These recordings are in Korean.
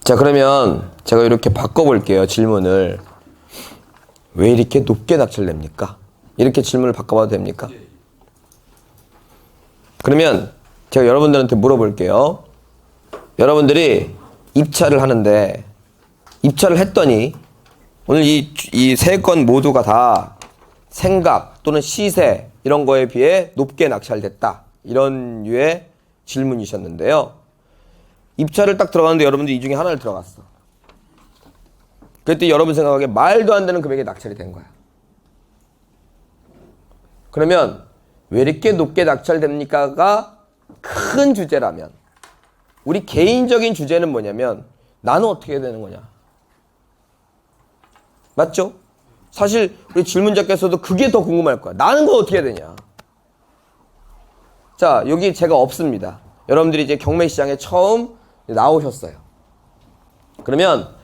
자, 그러면 제가 이렇게 바꿔볼게요. 질문을. 왜 이렇게 높게 낙찰됩니까? 이렇게 질문을 바꿔봐도 됩니까? 그러면 제가 여러분들한테 물어볼게요. 여러분들이 입찰을 하는데 입찰을 했더니 오늘 이 세 건 모두가 다 생각 또는 시세 이런 거에 비해 높게 낙찰됐다. 이런 류의 질문이셨는데요. 입찰을 딱 들어갔는데 여러분들이 이 중에 하나를 들어갔어. 그때 여러분 생각하기에 말도 안 되는 금액에 낙찰이 된 거야. 그러면 왜 이렇게 높게 낙찰됩니까가 큰 주제라면 우리 개인적인 주제는 뭐냐면 나는 어떻게 해야 되는 거냐. 맞죠? 사실 우리 질문자께서도 그게 더 궁금할 거야. 나는 거 어떻게 해야 되냐. 자, 여기 제가 없습니다. 여러분들이 이제 경매시장에 처음 나오셨어요. 그러면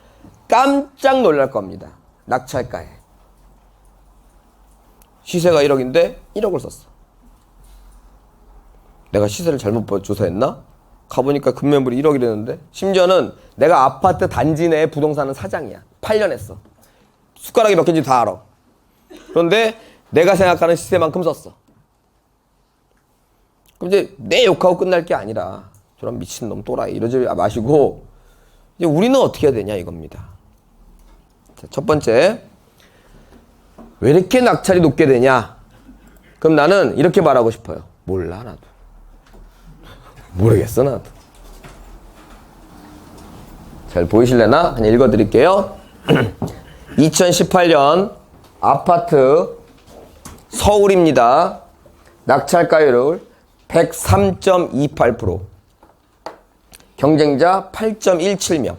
깜짝 놀랄 겁니다. 낙찰가에. 시세가 1억인데 1억을 썼어. 내가 시세를 잘못 조사했나? 가보니까 금매물이 1억이라는데 심지어는 내가 아파트 단지 내에 부동산은 사장이야. 8년 했어. 숟가락이 몇 개인지 다 알아. 그런데 내가 생각하는 시세만큼 썼어. 그럼 이제 내 욕하고 끝날 게 아니라 저런 미친놈 또라이 이러지 마시고 이제 우리는 어떻게 해야 되냐 이겁니다. 자, 첫 번째, 왜 이렇게 낙찰이 높게 되냐? 그럼 나는 이렇게 말하고 싶어요. 몰라 나도. 모르겠어 나도. 잘 보이실래나? 그냥 읽어드릴게요. 2018년 아파트 서울입니다. 낙찰가율을 103.28%, 경쟁자 8.17명,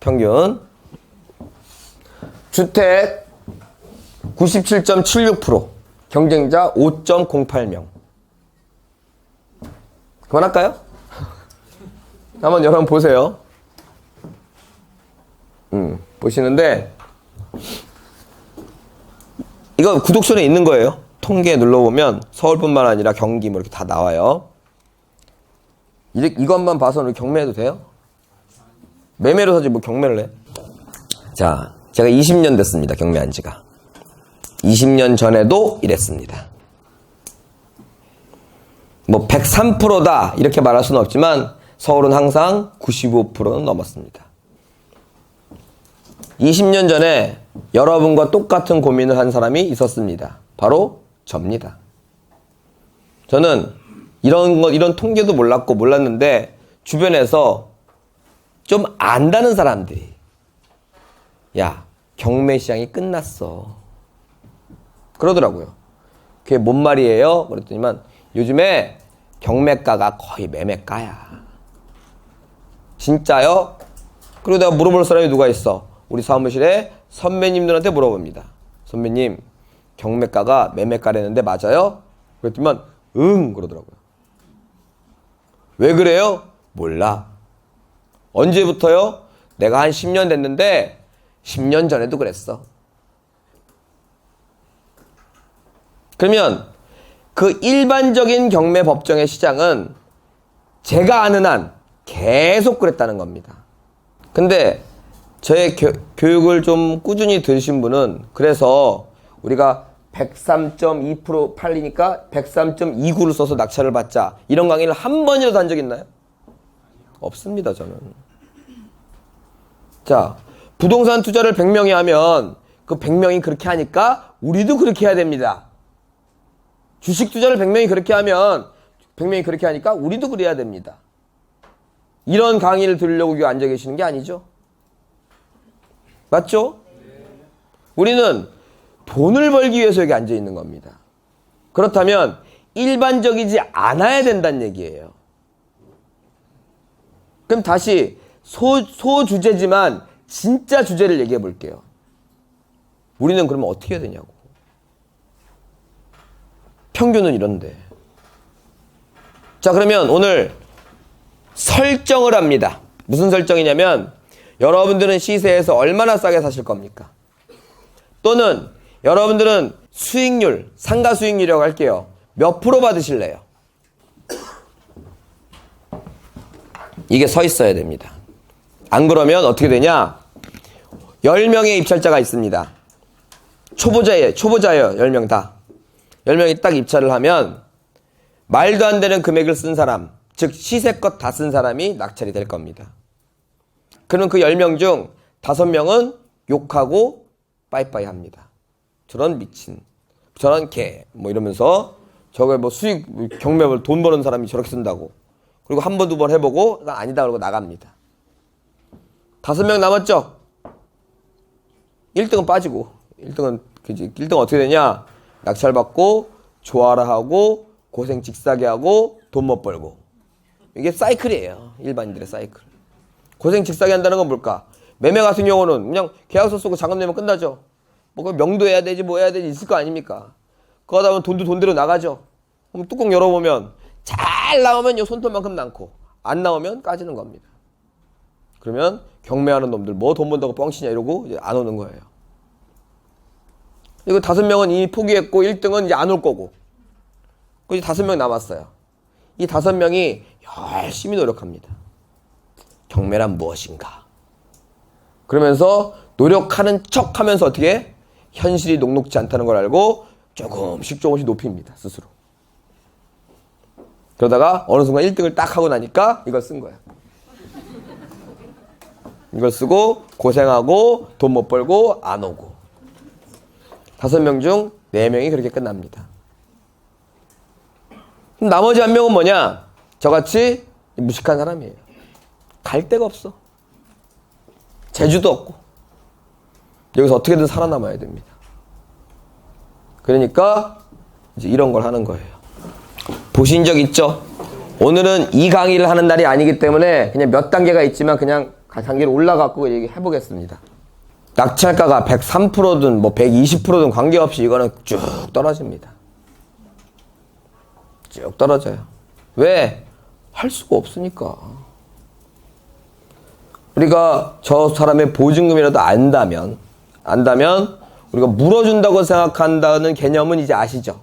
평균. 주택 97.76%, 경쟁자 5.08명. 그만할까요? 한번 여러분 보세요. 보시는데 이거 구독선에 있는 거예요. 통계 눌러보면 서울뿐만 아니라 경기 뭐 이렇게 다 나와요. 이것만 봐서는 경매해도 돼요? 매매로 사지 뭐 경매를 해? 자, 제가 20년 됐습니다. 경매한 지가. 20년 전에도 이랬습니다. 뭐 103%다 이렇게 말할 수는 없지만 서울은 항상 95%는 넘었습니다. 20년 전에 여러분과 똑같은 고민을 한 사람이 있었습니다. 바로 접니다. 저는 이런 통계도 몰랐는데 주변에서 좀 안다는 사람들이 야, 경매 시장이 끝났어. 그러더라고요. 그게 뭔 말이에요? 그랬더니만 요즘에 경매가가 거의 매매가야. 진짜요? 그리고 내가 물어볼 사람이 누가 있어? 우리 사무실에 선배님들한테 물어봅니다. 선배님, 경매가가 매매가라는데 맞아요? 그랬더니만 응 그러더라고요. 왜 그래요? 몰라. 언제부터요? 내가 한 10년 됐는데 10년 전에도 그랬어. 그러면 그 일반적인 경매 법정의 시장은 제가 아는 한 계속 그랬다는 겁니다. 근데 저의 교육을 좀 꾸준히 들으신 분은 그래서 우리가 103.2% 팔리니까 103.29를 써서 낙찰을 받자 이런 강의를 한 번이라도 한 적 있나요? 없습니다. 저는. 자, 부동산 투자를 100명이 하면 그 100명이 그렇게 하니까 우리도 그렇게 해야 됩니다. 주식 투자를 100명이 그렇게 하면 100명이 그렇게 하니까 우리도 그래야 됩니다. 이런 강의를 들으려고 여기 앉아 계시는 게 아니죠? 맞죠? 우리는 돈을 벌기 위해서 여기 앉아 있는 겁니다. 그렇다면 일반적이지 않아야 된다는 얘기예요. 그럼 다시 소주제지만 진짜 주제를 얘기해 볼게요. 우리는 그러면 어떻게 해야 되냐고. 평균은 이런데. 자, 그러면 오늘 설정을 합니다. 무슨 설정이냐면 여러분들은 시세에서 얼마나 싸게 사실 겁니까? 또는 여러분들은 수익률, 상가 수익률이라고 할게요. 몇 프로 받으실래요? 이게 서 있어야 됩니다. 안 그러면 어떻게 되냐? 10명의 입찰자가 있습니다. 초보자예요. 10명 다. 10명이 딱 입찰을 하면 말도 안 되는 금액을 쓴 사람, 즉 시세껏 다 쓴 사람이 낙찰이 될 겁니다. 그러면 그 10명 중 5명은 욕하고 빠이빠이 합니다. 저런 미친, 저런 개, 뭐 이러면서 저거 뭐 수익, 경매를 돈 버는 사람이 저렇게 쓴다고. 그리고 한 번, 두 번 해보고 아니다 그러고 나갑니다. 5명 남았죠? 1등은 빠지고 1등은 어떻게 되냐? 낙찰받고 조화라 하고 고생 직사게 하고 돈 못 벌고. 이게 사이클이에요. 일반인들의 사이클. 고생 직사게 한다는 건 뭘까? 매매 같은 경우는 그냥 계약서 쓰고 잔금 내면 끝나죠. 뭐 명도해야 되지 뭐 해야 되지 있을 거 아닙니까? 그러다 보면 돈도 돈대로 나가죠. 그럼 뚜껑 열어보면 잘 나오면 요 손톱만큼 남고 안 나오면 까지는 겁니다. 그러면 경매하는 놈들 뭐 돈 번다고 뻥치냐 이러고 이제 안 오는 거예요. 그리고 5명은 이미 포기했고 1등은 이제 안 올 거고. 그 이제 5명 남았어요. 이 5명이 열심히 노력합니다. 경매란 무엇인가? 그러면서 노력하는 척 하면서 어떻게 해? 현실이 녹록지 않다는 걸 알고 조금씩 높입니다. 스스로. 그러다가 어느 순간 1등을 딱 하고 나니까 이걸 쓴 거야. 이걸 쓰고 고생하고 돈 못 벌고 안 오고. 5명 중 4명이 그렇게 끝납니다. 그럼 나머지 1명은 뭐냐? 저같이 무식한 사람이에요. 갈 데가 없어. 재주도 없고. 여기서 어떻게든 살아남아야 됩니다. 그러니까 이제 이런 걸 하는 거예요. 보신 적 있죠? 오늘은 이 강의를 하는 날이 아니기 때문에 그냥 몇 단계가 있지만 그냥 단계를 올라가고 얘기해 보겠습니다. 낙찰가가 103%든 뭐 120%든 관계없이 이거는 쭉 떨어집니다. 쭉 떨어져요. 왜? 할 수가 없으니까. 우리가 저 사람의 보증금이라도 안다면 우리가 물어준다고 생각한다는 개념은 이제 아시죠?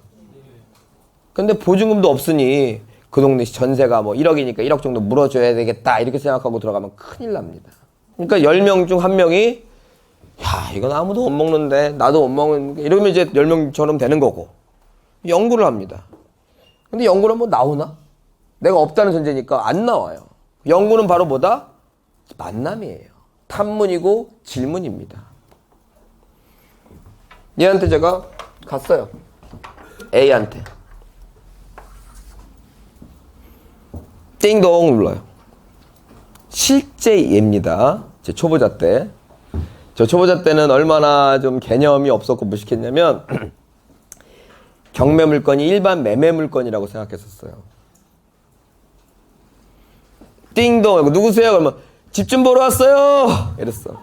근데 보증금도 없으니 그 동네 전세가 뭐 1억이니까 1억 정도 물어줘야 되겠다 이렇게 생각하고 들어가면 큰일 납니다. 그러니까 10명 중 1명이 야 이건 아무도 못 먹는데 나도 못 먹는 이러면 이제 10명처럼 되는 거고 연구를 합니다. 근데 연구는 뭐 나오나? 내가 없다는 전제니까 안 나와요. 연구는 바로 뭐다? 만남이에요. 탐문이고 질문입니다. 얘한테 제가 갔어요. A한테. 띵동 눌러요. 실제 얘입니다. 제 초보자 때. 저 초보자 때는 얼마나 좀 개념이 없었고 무식했냐면 경매 물건이 일반 매매 물건이라고 생각했었어요. 띵동 누구세요? 그러면 집 좀 보러 왔어요. 이랬어.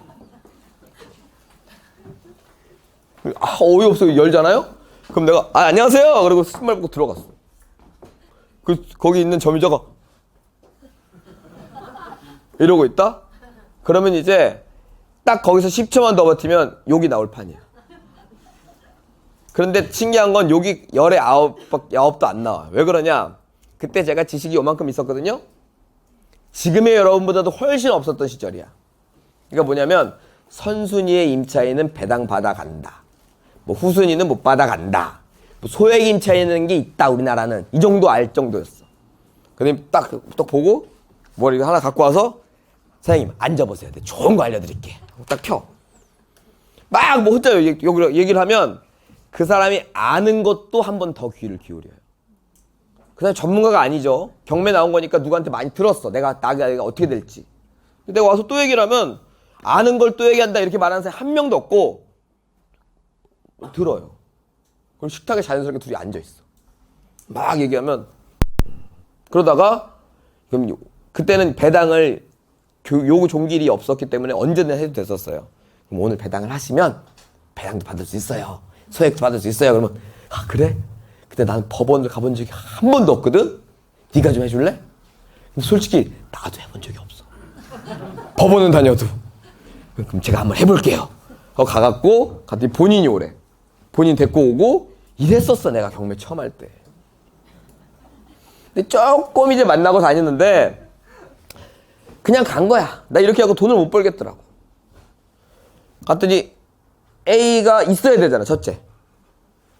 어이없어 열잖아요? 그럼 내가 안녕하세요. 그리고 신발 벗고 들어갔어. 거기 있는 점유자가 이러고 있다? 그러면 이제 딱 거기서 10초만 더 버티면 욕이 나올 판이야. 그런데 신기한 건 욕이 열에 9도 안 나와. 왜 그러냐? 그때 제가 지식이 요만큼 있었거든요. 지금의 여러분보다도 훨씬 없었던 시절이야. 그러니까 뭐냐면 선순위의 임차인은 배당 받아간다. 뭐 후순위는 못 받아간다. 뭐 소액 임차인이라는 게 있다. 우리나라는 이 정도 알 정도였어. 근데 딱 보고 뭘 이거 하나 갖고 와서 사장님 앉아보세요. 내가 좋은 거 알려드릴게. 딱 펴. 막 뭐 혼자 얘기를 하면 그 사람이 아는 것도 한 번 더 귀를 기울여요. 그 사람이 전문가가 아니죠. 경매 나온 거니까 누구한테 많이 들었어. 내가 어떻게 될지. 내가 와서 또 얘기를 하면 아는 걸 또 얘기한다 이렇게 말하는 사람이 한 명도 없고 들어요. 그럼 식탁에 자연스럽게 둘이 앉아있어. 막 얘기하면 그러다가 그럼 그때는 배당을 요구 종길이 없었기 때문에 언제든 해도 됐었어요. 그럼 오늘 배당을 하시면 배당도 받을 수 있어요. 소액도 받을 수 있어요. 그러면 그래? 근데 나는 법원을 가본 적이 한 번도 없거든? 네가 좀 해줄래? 근데 솔직히 나도 해본 적이 없어. 법원은 다녀도. 그럼 제가 한번 해볼게요. 하고 가갖고 갔더니 본인이 오래. 본인 데리고 오고 이랬었어 내가 경매 처음 할 때. 근데 조금 이제 만나고 다녔는데 그냥 간 거야. 나 이렇게 하고 돈을 못 벌겠더라고. 갔더니 A가 있어야 되잖아, 첫째.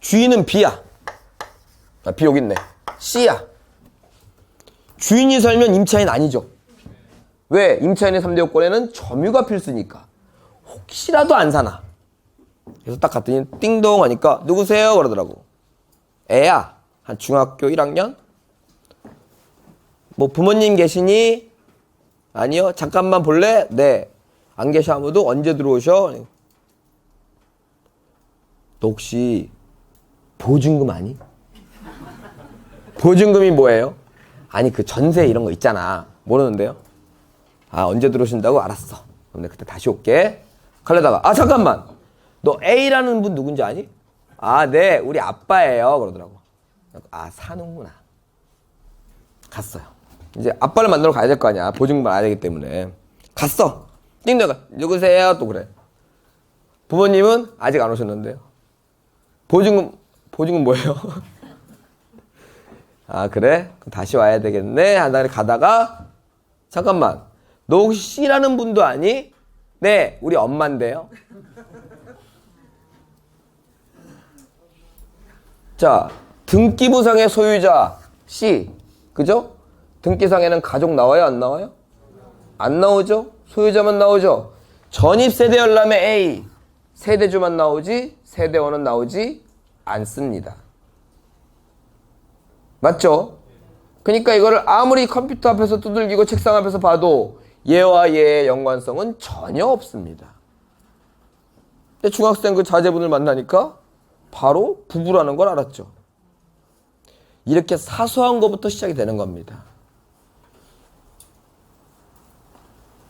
주인은 B야. 아, B 여기 있네. C야. 주인이 살면 임차인 아니죠. 왜? 임차인의 3대 요건에는 점유가 필수니까. 혹시라도 안 사나. 그래서 딱 갔더니 띵동 하니까 누구세요? 그러더라고. 애야. 한 중학교 1학년? 뭐 부모님 계시니? 아니요. 잠깐만 볼래? 네. 안 계셔 아무도? 언제 들어오셔? 너 혹시 보증금 아니? 보증금이 뭐예요? 아니 그 전세 이런 거 있잖아. 모르는데요? 아 언제 들어오신다고? 알았어. 그럼 내가 그때 다시 올게. 칼레다가 아 잠깐만. 너 A라는 분 누군지 아니? 아 네. 우리 아빠예요. 그러더라고. 아 사는구나. 갔어요. 이제 아빠를 만나러 가야 될 거 아니야. 보증금을 알아야 되기 때문에. 갔어. 띵내가 누구세요? 또 그래. 부모님은 아직 안 오셨는데요. 보증금 뭐예요? 아 그래? 그럼 다시 와야 되겠네. 하다 가다가 잠깐만. 너 혹시 C라는 분도 아니? 네. 우리 엄마인데요. 자, 등기부상의 소유자 C. 그죠? 등기상에는 가족 나와요? 안 나와요? 안 나오죠? 소유자만 나오죠? 전입세대 열람의 A. 세대주만 나오지 세대원은 나오지 않습니다. 맞죠? 그러니까 이거를 아무리 컴퓨터 앞에서 두들기고 책상 앞에서 봐도 얘와 얘의 연관성은 전혀 없습니다. 근데 중학생 그 자제분을 만나니까 바로 부부라는 걸 알았죠. 이렇게 사소한 것부터 시작이 되는 겁니다.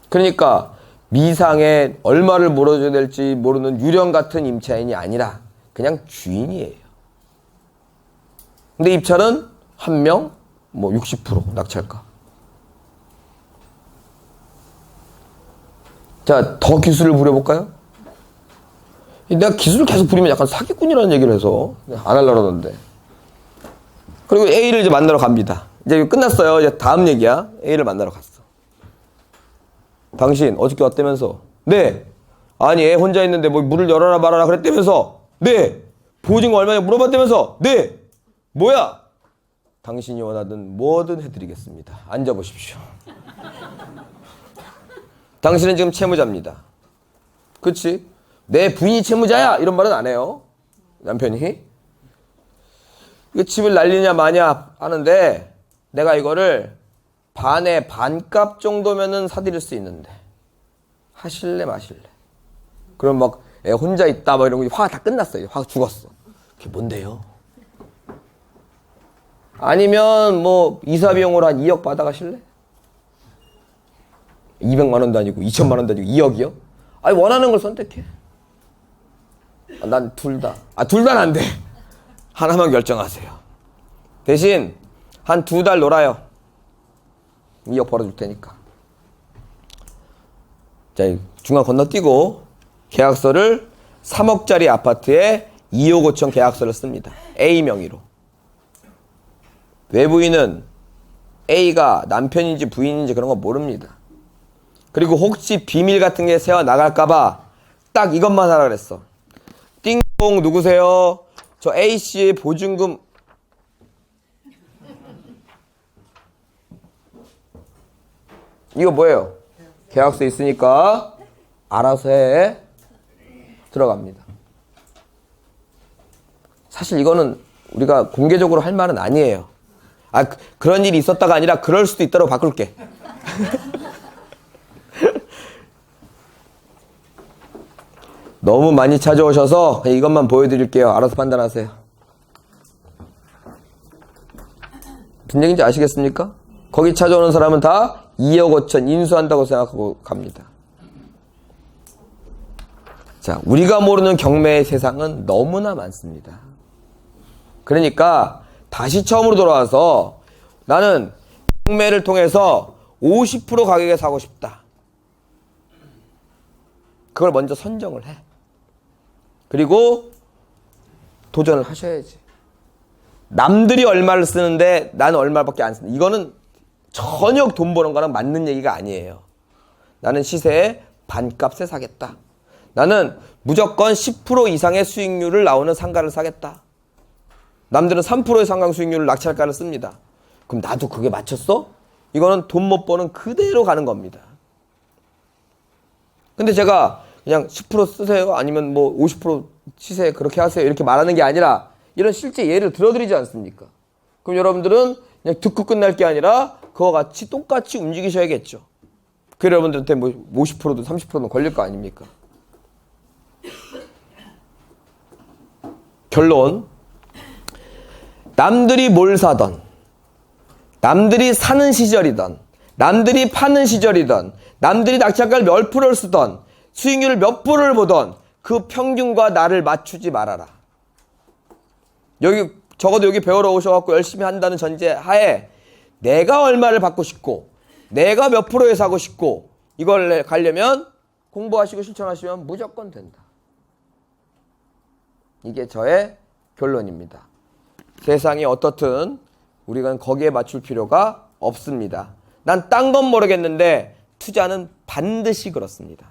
그러니까 미상에 얼마를 물어줘야 될지 모르는 유령 같은 임차인이 아니라 그냥 주인이에요. 근데 입찰은 한 명, 뭐 60% 낙찰가. 자, 더 기술을 부려볼까요? 내가 기술을 계속 부리면 약간 사기꾼이라는 얘기를 해서 안 하려고 그러는데. 그리고 A를 이제 만나러 갑니다. 이제 끝났어요. 이제 다음 얘기야. A를 만나러 갔어. 당신 어저께 왔다면서? 네. 아니 애 혼자 있는데 뭐 문을 열어라 말아라 그랬다면서? 네. 보증금 얼마냐 물어봤다면서? 네. 뭐야? 당신이 원하든 뭐든 해드리겠습니다. 앉아보십시오. 당신은 지금 채무자입니다. 그치? 내 부인이 채무자야! 이런 말은 안 해요. 남편이. 이거 집을 날리냐 마냐 하는데 내가 이거를 반에 반값 정도면은 사드릴 수 있는데 하실래 마실래? 그럼 막 애 혼자 있다 막 이런 거 화가 다 끝났어요. 화가 죽었어. 그게 뭔데요? 아니면 뭐 이사 비용으로 한 2억 받아가실래? 200만 원도 아니고 2천만 원도 아니고 2억이요? 아니 원하는 걸 선택해. 아, 난 둘 다. 아 둘 다는 안 돼. 하나만 결정하세요. 대신 한 2달 놀아요. 2억 벌어줄 테니까. 자, 중간 건너뛰고 계약서를 3억짜리 아파트에 2억 5천 계약서를 씁니다. A 명의로. 외부인은 A가 남편인지 부인인지 그런 거 모릅니다. 그리고 혹시 비밀 같은 게 새어 나갈까봐 딱 이것만 하라 그랬어. 띵동 누구세요? 저 A씨의 보증금 이거 뭐예요? 계약서 있으니까 알아서 해. 들어갑니다. 사실 이거는 우리가 공개적으로 할 말은 아니에요. 아 그런 일이 있었다가 아니라 그럴 수도 있다고 바꿀게. 너무 많이 찾아오셔서 이것만 보여드릴게요. 알아서 판단하세요. 무슨 얘기인지 아시겠습니까? 거기 찾아오는 사람은 다 2억 5천 인수한다고 생각하고 갑니다. 자, 우리가 모르는 경매의 세상은 너무나 많습니다. 그러니까 다시 처음으로 돌아와서 나는 경매를 통해서 50% 가격에 사고 싶다. 그걸 먼저 선정을 해. 그리고 도전을 하셔야지. 남들이 얼마를 쓰는데 나는 얼마밖에 안 쓴다. 이거는 전혀 돈 버는 거랑 맞는 얘기가 아니에요. 나는 시세의 반값에 사겠다. 나는 무조건 10% 이상의 수익률을 나오는 상가를 사겠다. 남들은 3%의 상가 수익률을 낙찰가를 씁니다. 그럼 나도 그게 맞췄어? 이거는 돈 못 버는 그대로 가는 겁니다. 근데 제가 그냥 10% 쓰세요. 아니면 뭐 50% 시세 그렇게 하세요. 이렇게 말하는 게 아니라 이런 실제 예를 들어드리지 않습니까? 그럼 여러분들은 그냥 듣고 끝날 게 아니라 그와 같이 똑같이 움직이셔야겠죠. 그 여러분들한테 뭐 50%도 30%도 걸릴 거 아닙니까? 결론. 남들이 뭘 사던, 남들이 사는 시절이던, 남들이 파는 시절이던, 남들이 낙찰가를 몇 프로를 쓰던, 수익률을 몇 프로를 보던 그 평균과 나를 맞추지 말아라. 여기 적어도 여기 배우러 오셔갖고 열심히 한다는 전제 하에 내가 얼마를 받고 싶고 내가 몇 프로에 사고 싶고 이걸 가려면 공부하시고 실천하시면 무조건 된다. 이게 저의 결론입니다. 세상이 어떻든 우리가 거기에 맞출 필요가 없습니다. 난 딴 건 모르겠는데 투자는 반드시 그렇습니다.